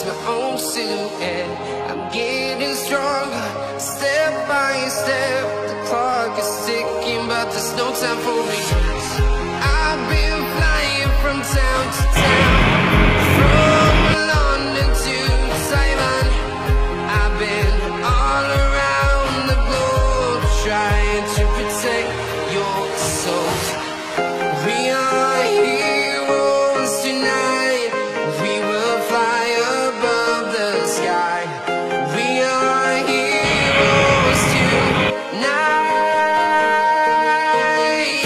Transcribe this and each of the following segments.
my own silhouette. I'm getting stronger, step by step. The clock is ticking, but there's no time for me. I've been flying from town to town, from London to Taiwan. I've been all around the globe, trying to protect your soul. We are heroes tonight. We will fly above the sky. We are heroes tonight.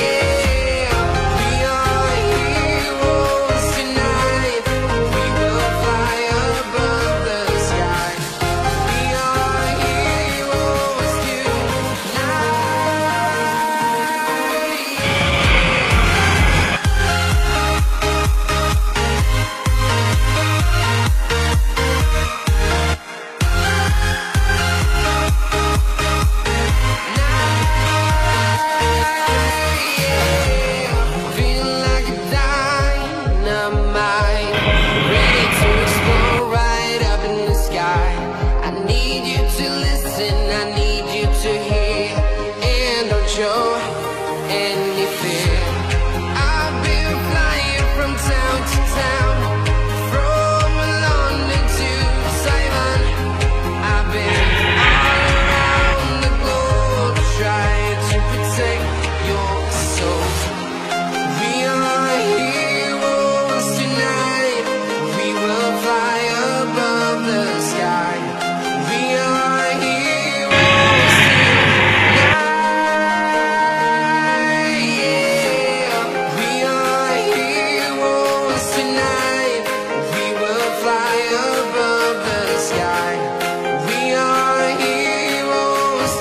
Yeah. We are heroes tonight. We will fly above the sky. We are heroes feel like a dynamite, ready to explode right up in the sky. I need you to listen, I need you to hear, and don't show any fear. I've been flying from town to town, from London to Taiwan. I've been all around the globe, trying to protect your soul. We are heroes tonight. We will fly above the sky. We are heroes tonight. Yeah. We are heroes tonight. We will fly above the sky. We are heroes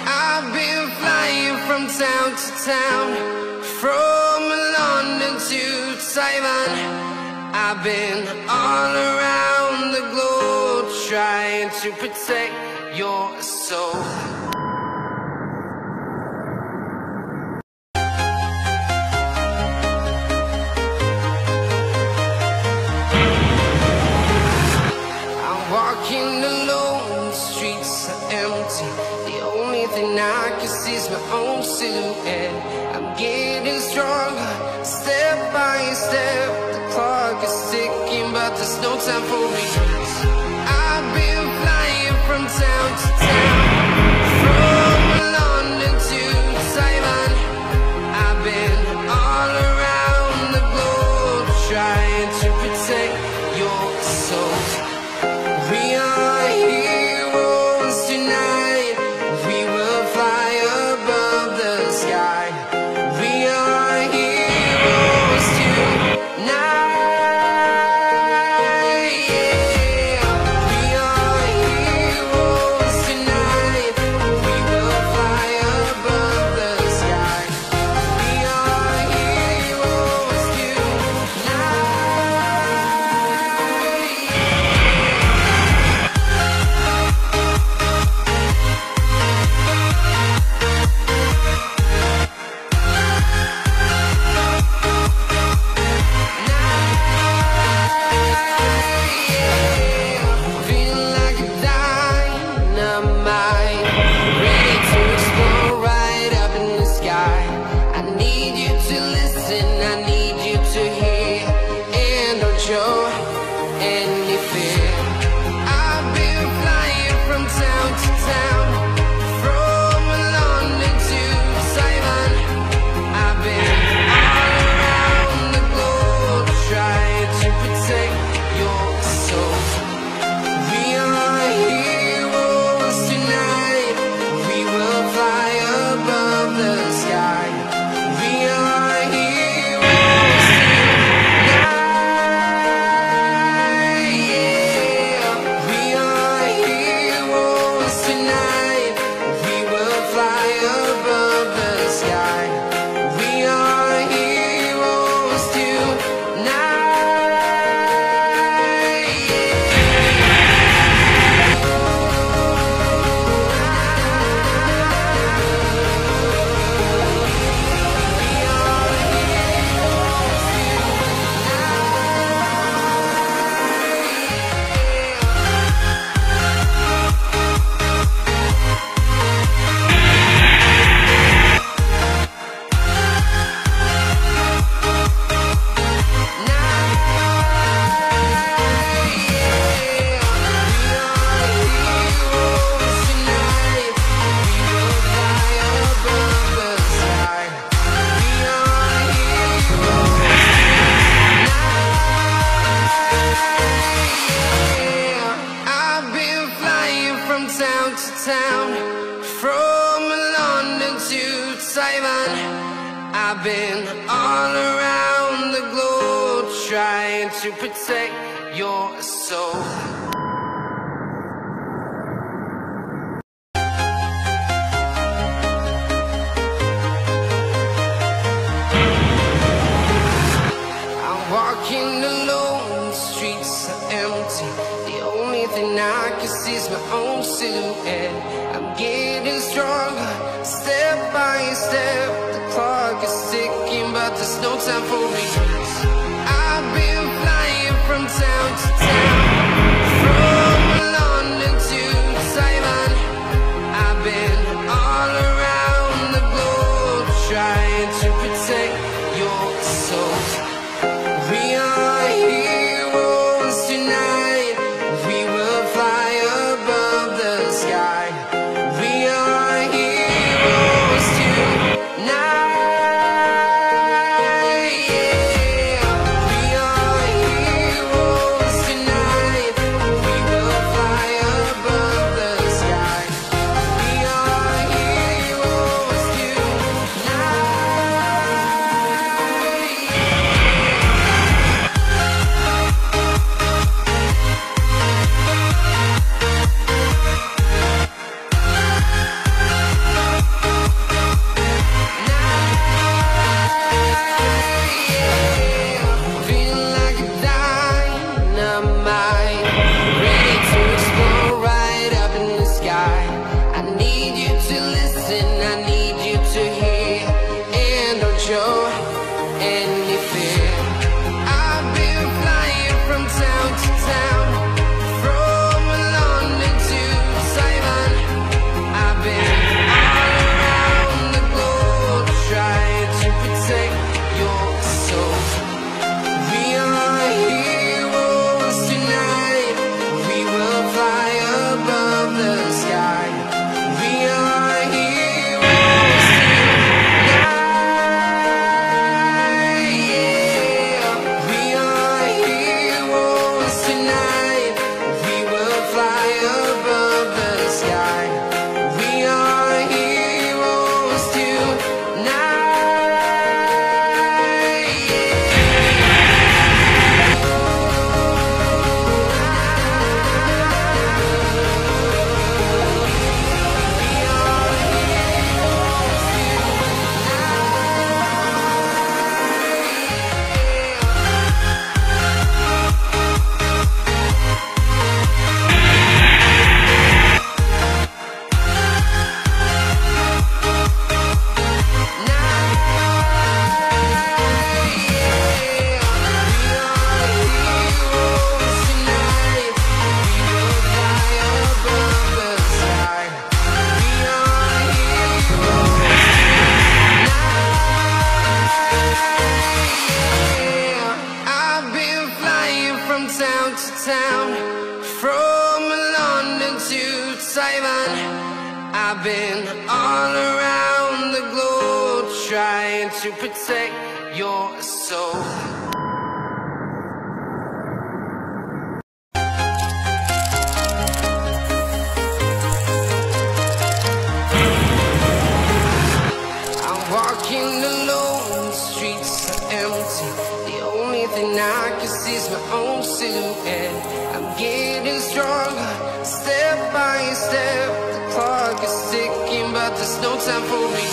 I've been flying from town to town, from London to Taiwan. I've been all around the globe, trying to protect your soul. I'm walking alone, the streets are empty. The only thing I can see is my own silhouette. I'm getting stronger, step by step. The clock is ticking, but there's no time for me. I've been flying from town to town, from London to Taiwan. I've been all around the globe, trying to protect your soul. We are heroes tonight. We will fly above the sky. We are heroes tonight. Yeah. We are heroes tonight. Taiwan. I've been all around the globe trying to protect your soul. Walking alone, the streets are empty. The only thing I can see is my own silhouette. I'm getting stronger, step by step. The clock is ticking, but there's no time for me. I've been flying from town to town, from London to Taiwan. I've been all around the globe trying to protect your soul. We are heroes tonight. We will fly above the sky. We are heroes tonight. Yeah. We are heroes tonight. We will fly above the sky. We are heroes tonight. Feeling like a dynamite, ready to explode right up in the sky. I need you to listen, I need you to hear, and don't show any fear. I've been flying from town to town, from London to Taiwan. I've been all around the globe trying to protect your soul. We are heroes tonight. We will fly above the sky. We are heroes tonight. Yeah. We are heroes tonight. We will fly above the sky. We are heroes tonight. I've been flying from town to town, from London to Taiwan. I've been all around the globe trying to protect your soul. I'm walking alone, the streets are empty. The only thing I can see is my own silhouette. I'm getting stronger, step by step. The clock is ticking, but there's no time for me.